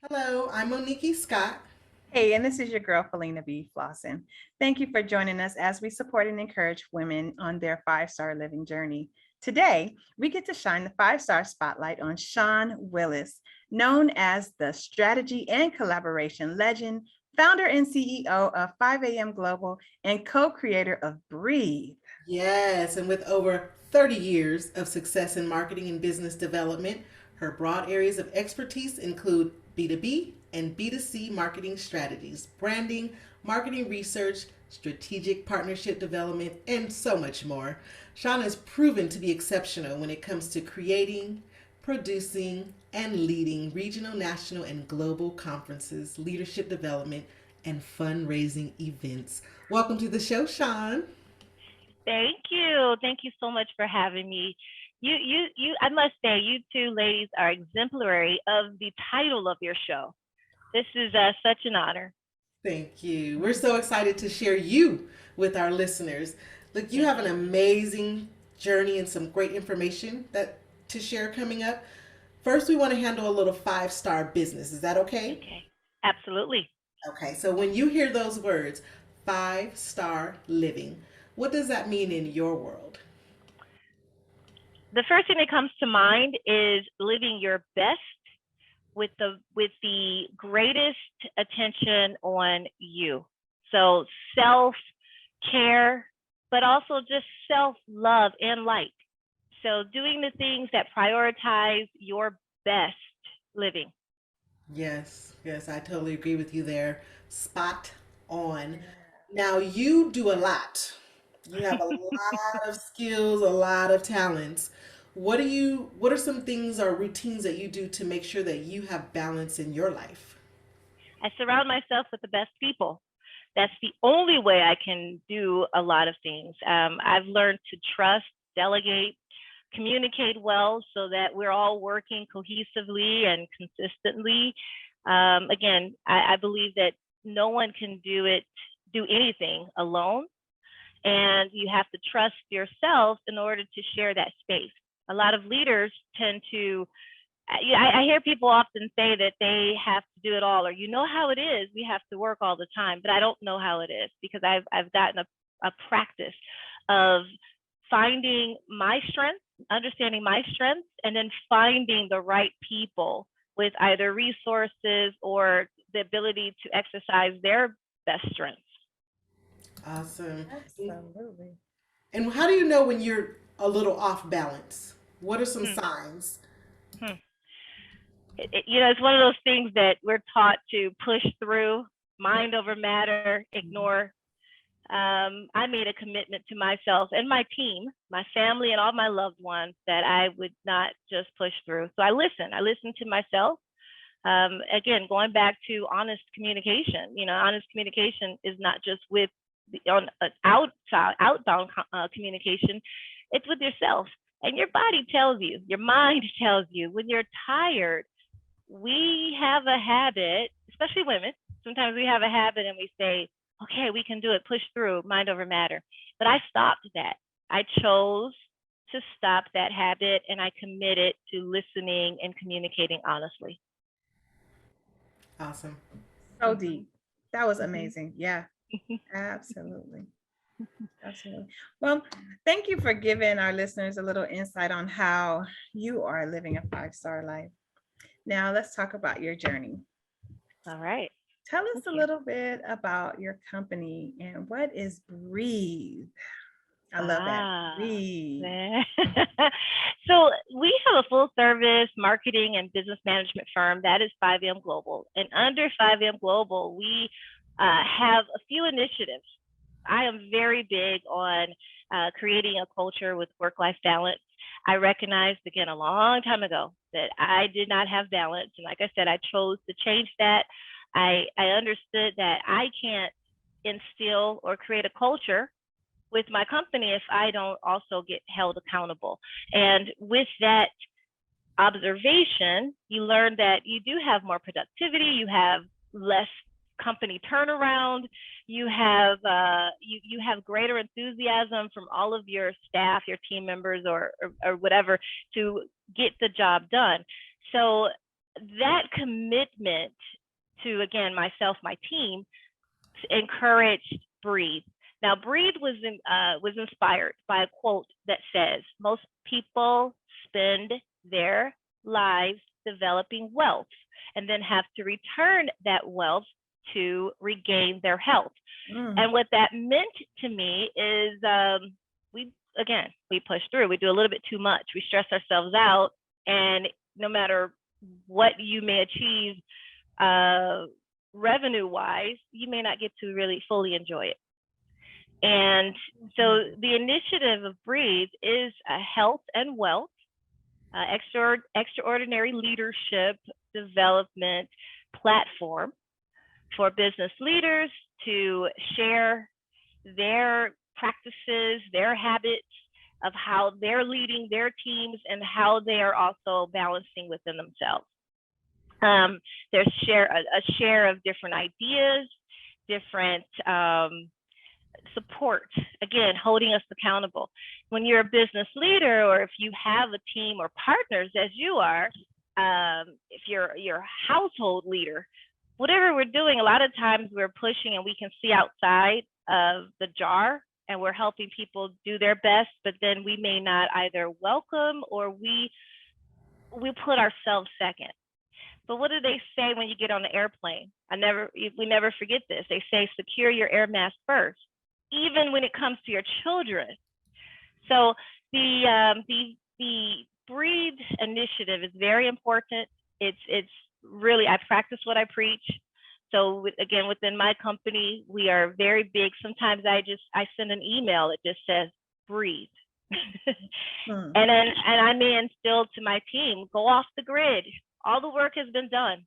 Hello, I'm Monickie Scott. Hey, and this is your girl, Felina B. Flossin. Thank you for joining us as we support and encourage women on their five-star living journey. Today, we get to shine the five-star spotlight on Shawn Willis, known as the strategy and collaboration legend, founder and CEO of 5 a.m. Global, and co-creator of Breathe. Yes, and with over 30 years of success in marketing and business development, her broad areas of expertise include B2B and B2C marketing strategies, branding, marketing research, strategic partnership development, and so much more. Shauna has proven to be exceptional when it comes to creating, producing, and leading regional, national, and global conferences, leadership development, and fundraising events. Welcome to the show, Sean. Thank you. Thank you so much for having me. I must say, you two ladies are exemplary of the title of your show. This is such an honor. Thank you. We're so excited to share you with our listeners. Look, you Thank have an you. amazing journey and some great information that to share coming up. First, we want to handle a little five-star business. Is that okay? Okay. Absolutely. Okay, so when you hear those words, five-star living, what does that mean in your world? The first thing that comes to mind is living your best with the greatest attention on you. So self care, but also just self love and light. So doing the things that prioritize your best living. Yes, yes, I totally agree with you there. Spot on. Now, you do a lot. You have a lot of skills, a lot of talents. What are some things or routines that you do to make sure that you have balance in your life? I surround myself with the best people. That's the only way I can do a lot of things. I've learned to trust, delegate, communicate well so that we're all working cohesively and consistently. Again, I believe that no one can do anything alone, and you have to trust yourself in order to share that space. A lot of leaders tend to I hear people often say that they have to do it all, or you know how it is. We have to work all the time, but I don't know how it is because I've gotten a practice of finding my strengths, understanding my strengths, and then finding the right people with either resources or the ability to exercise their best strengths. Awesome. Absolutely. And how do you know when you're a little off balance? What are some Hmm, signs? hmm. It's one of those things that we're taught to push through, mind over matter, ignore. I made a commitment to myself and my team, my family, and all my loved ones that I would not just push through. So I listen. I listen to myself. Again, going back to honest communication. Honest communication is not just with on outbound communication. It's with yourself, and your body tells you, your mind tells you when you're tired. We have a habit, especially women. Sometimes we have a habit and we say, okay, we can do it, push through, mind over matter. But I stopped that. I chose to stop that habit, and I committed to listening and communicating honestly. Awesome. So deep. That was Mhm. amazing. Yeah, absolutely. Absolutely. Well, thank you for giving our listeners a little insight on how you are living a five-star life. Now, let's talk about your journey. All right. Tell us Thank a you. little bit about your company and what is Breathe? I love that. Ah. Breathe. So we have a full service marketing and business management firm that is 5M Global. And under 5M Global, we have a few initiatives. I am very big on creating a culture with work life balance. I recognized again a long time ago that I did not have balance. And like I said, I chose to change that. I understood that I can't instill or create a culture with my company if I don't also get held accountable. And with that observation, you learn that you do have more productivity, you have less company turnaround, you have greater enthusiasm from all of your staff, your team members, or whatever to get the job done. So that commitment to, again, myself, my team, encouraged Breathe. Now, Breathe was inspired by a quote that says, "Most people spend their lives developing wealth and then have to return that wealth to regain their health." And what that meant to me is we push through. We do a little bit too much. We stress ourselves out, and no matter what you may achieve revenue-wise, you may not get to really fully enjoy it. And so the initiative of Breathe is a health and wealth, extraordinary leadership development platform for business leaders to share their practices, their habits of how they're leading their teams and how they are also balancing within themselves. There's a share of different ideas, different support, again, holding us accountable. When you're a business leader, or if you have a team or partners as you are, if you're a household leader, whatever we're doing, a lot of times we're pushing and we can see outside of the jar and we're helping people do their best, but then we may not either welcome or we put ourselves second. But what do they say when you get on the airplane? We never forget this. They say, secure your air mask first, even when it comes to your children. So the Breathe initiative is very important. It's really, I practice what I preach. So again, within my company, we are very big. Sometimes I send an email that just says, breathe. And I may instill to my team, go off the grid. All the work has been done.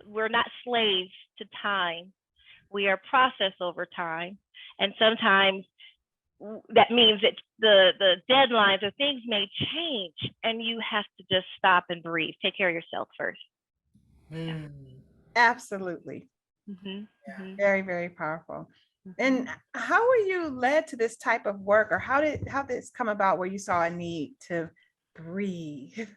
We're not slaves to time. We are process over time. And sometimes that means that the deadlines or things may change and you have to just stop and breathe. Take care of yourself first. Absolutely. Very, very powerful. And how were you led to this type of work, or how did this come about where you saw a need to breathe?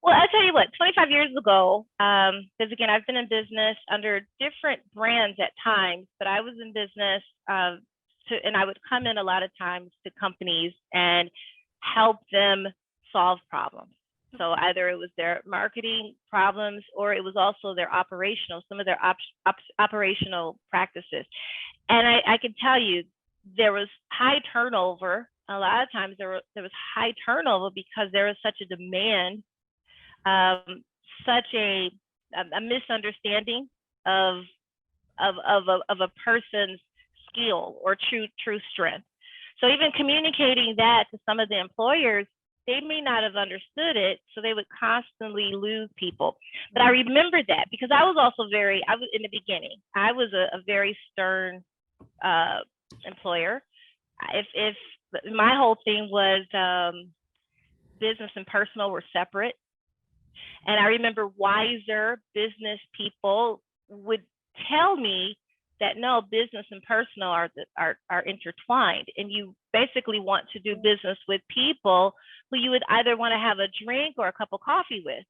Well, I'll tell you what, 25 years ago, because again, I've been in business under different brands at times, but I was in business and I would come in a lot of times to companies and help them solve problems. So either it was their marketing problems or it was also their some of their operational practices. And I can tell you, there was high turnover. A lot of times there was high turnover because there was such a demand, such a misunderstanding of a person's skill or true strength. So even communicating that to some of the employers, they may not have understood it, so they would constantly lose people. But I remember that because I was in the beginning, I was a very stern employer. If my whole thing was business and personal were separate. And I remember wiser business people would tell me that no, business and personal are intertwined, and you basically want to do business with people who you would either want to have a drink or a cup of coffee with.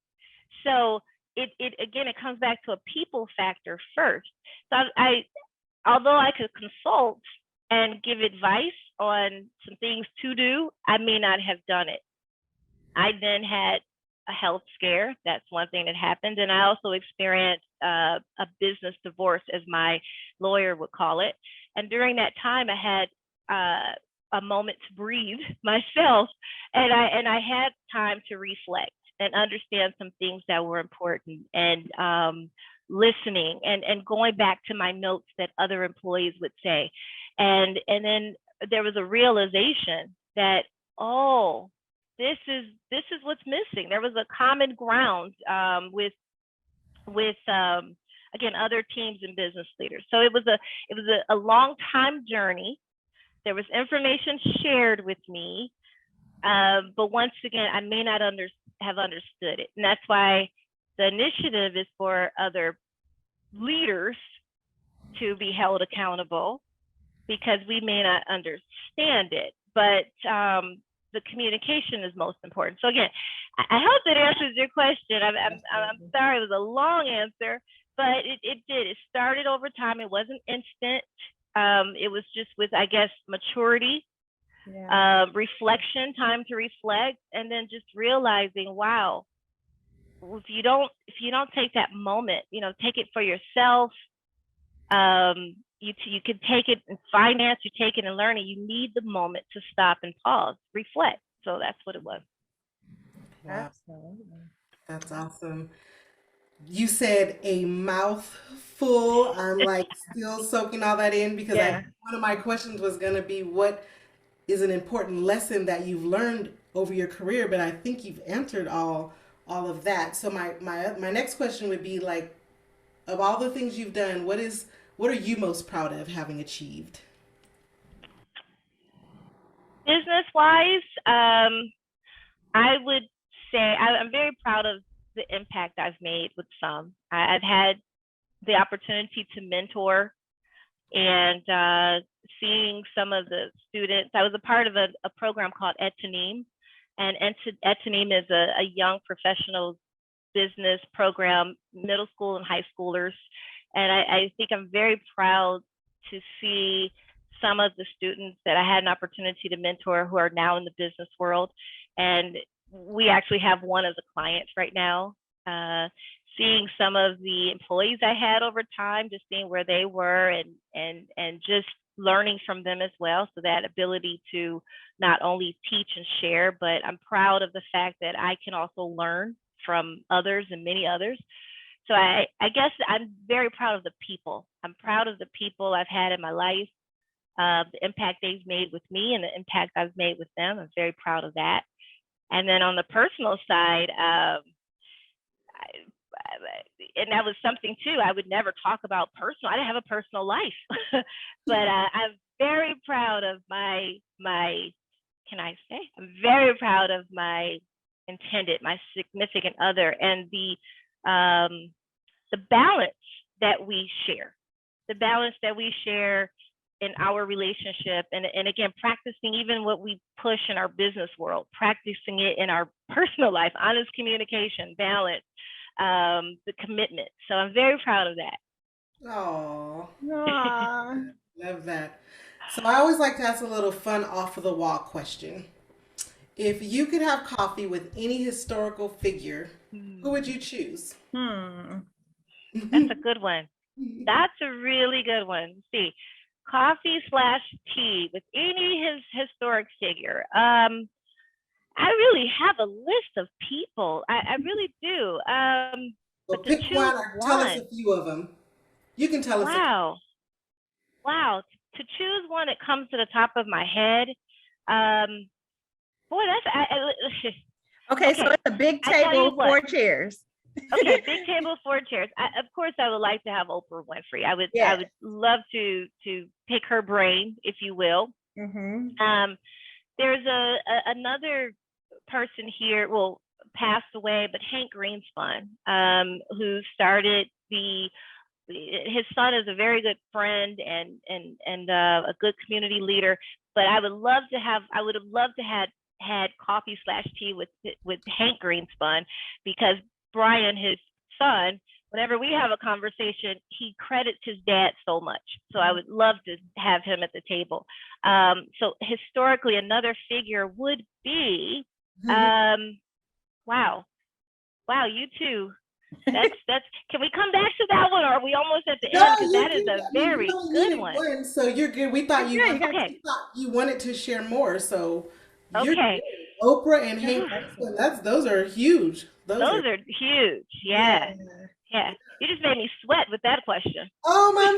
So it comes back to a people factor first. So although I could consult and give advice on some things to do, I may not have done it. I then had a health scare. That's one thing that happened. And I also experienced a business divorce, as my lawyer would call it. And during that time, I had a moment to breathe myself. And I had time to reflect and understand some things that were important, and listening and going back to my notes that other employees would say. And then there was a realization that, oh, this is what's missing. There was a common ground with again, other teams and business leaders. So it was a long time journey. There was information shared with me, but once again, I may not have understood it, and that's why the initiative is for other leaders to be held accountable, because we may not understand it, but the communication is most important. So again, I hope that answers your question. I'm sorry, it was a long answer, but it did. It started over time. It wasn't instant. It was just with, I guess, maturity, reflection, time to reflect, and then just realizing, wow, if you don't take that moment, take it for yourself. You can take it in finance, you take it in learning. You need the moment to stop and pause, reflect. So that's what it was. Wow, Absolutely. that's awesome. You said a mouthful. I'm like still soaking all that in because Yeah. one of my questions was going to be what is an important lesson that you've learned over your career, but I think you've answered all of that. So my next question would be like, of all the things you've done, what are you most proud of having achieved? Business wise, I would say I'm very proud of the impact I've made with some. I've had the opportunity to mentor and seeing some of the students. I was a part of a program called Etanim, and Etanim is a young professional business program, middle school and high schoolers. And I think I'm very proud to see some of the students that I had an opportunity to mentor who are now in the business world. And we actually have one as a client right now. Seeing some of the employees I had over time, just seeing where they were and just learning from them as well. So that ability to not only teach and share, but I'm proud of the fact that I can also learn from others and many others. So I guess I'm very proud of the people. I'm proud of the people I've had in my life, the impact they've made with me and the impact I've made with them. I'm very proud of that. And then on the personal side, and that was something too, I would never talk about personal. I didn't have a personal life, but I'm very proud of my, can I say? I'm very proud of my my significant other, and the balance that we share, in our relationship, and again, practicing even what we push in our business world, practicing it in our personal life, honest communication, balance, the commitment. So I'm very proud of that. Oh, Aw. love that. So I always like to ask a little fun off of the wall question. If you could have coffee with any historical figure, who would you choose? Hmm. That's a good one. That's a really good one. Let's see, coffee/tea with any historic figure. I really have a list of people. I really do. Well, But to pick choose one or tell us a one, few of them. You can tell us a couple. wow, wow. To choose one that comes to the top of my head, um, boy, that's Okay, so okay. it's a big I tell you table, what. 4 chairs. Okay, big table, 4 chairs. Of course, I would like to have Oprah Winfrey. I Yeah. would love to pick her brain, if you will. Mm-hmm. There's another person here, well, passed away, but Hank Greenspun, who started his son is a very good friend and a good community leader. But I would have loved to had coffee/tea with Hank Greenspun, because Brian, his son, whenever we have a conversation, he credits his dad so much. So I would love to have him at the table. So historically, another figure would be, wow, you too. That's. Can we come back to that one, or are we almost at the end? No, Because you that is can. a I mean, you very only good needed one. one, so you're good. We thought Yeah, you got Okay. you wanted to share more, so you're Okay. good. Oprah and Hank Greenspun, those are huge. Those are huge. Yeah. Yeah. Yeah. You just made me sweat with that question. Oh my,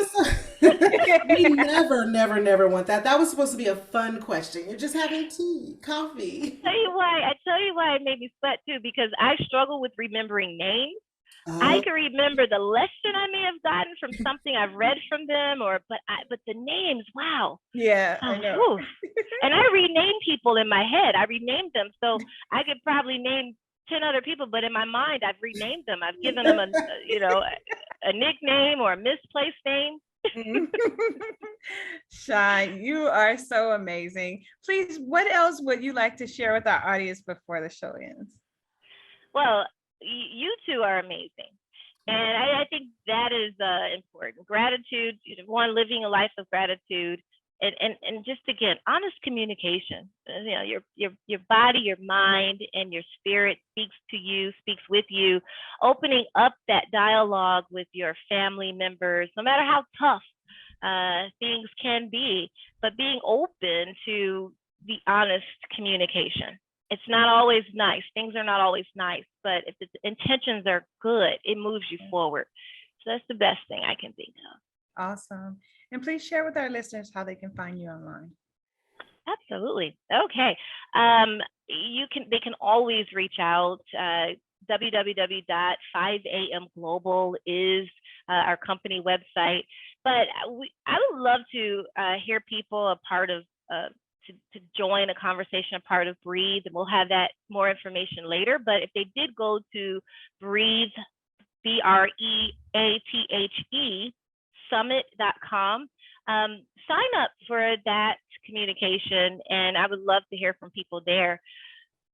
we never want that. That was supposed to be a fun question. You're just having tea, coffee. I tell you why it made me sweat too, because I struggle with remembering names. I Oh, can remember the lesson I may have gotten from something I've read from them, but the names, wow. Yeah, I know. And I rename people in my head. I renamed them, so I could probably name 10 other people, but in my mind, I've renamed them. I've given them a nickname or a misplaced name. Shawn, you are so amazing. Please, what else would you like to share with our audience before the show ends? Well, you two are amazing. And I think that is important. Gratitude, one, living a life of gratitude, and just again, honest communication. Your body, your mind, and your spirit speaks to you, speaks with you, opening up that dialogue with your family members, no matter how tough things can be, but being open to the honest communication. It's not always nice. Things are not always nice, but if the intentions are good, it moves you forward. So that's the best thing I can think of. Awesome. And please share with our listeners how they can find you online. Absolutely. Okay. They can always reach out. www.5amglobal is our company website. But I would love to hear people a part of to join a conversation, a part of Breathe, and we'll have that more information later. But if they did go to Breathe, BREATHE summit.com, sign up for that communication, and I would love to hear from people there.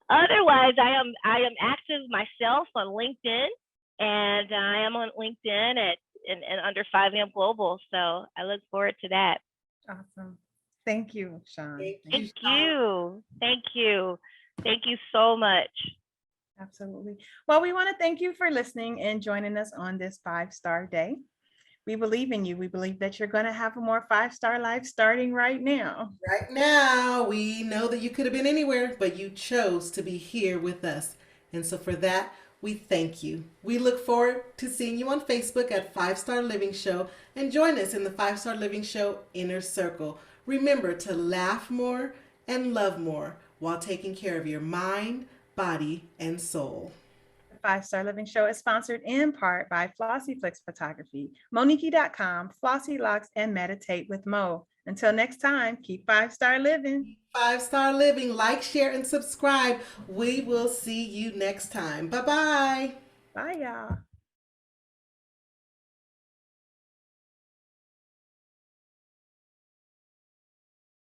Otherwise, I am active myself on LinkedIn, and I am on LinkedIn and under 5am Global. So I look forward to that. Awesome. Thank you, Shawn. Thank you. Thank you. Thank you so much. Absolutely. Well, we want to thank you for listening and joining us on this 5-star day. We believe in you. We believe that you're going to have a more 5-star life starting right now. Right now, we know that you could have been anywhere, but you chose to be here with us. And so for that, we thank you. We look forward to seeing you on Facebook at 5-Star Living Show, and join us in the 5-Star Living Show Inner Circle. Remember to laugh more and love more while taking care of your mind, body, and soul. The 5-Star Living Show is sponsored in part by Flossiflix Photography, Monickie.com, Flossie Locks, and Meditate with Mo. Until next time, keep 5-star living. 5-Star Living. Like, share, and subscribe. We will see you next time. Bye-bye. Bye, y'all.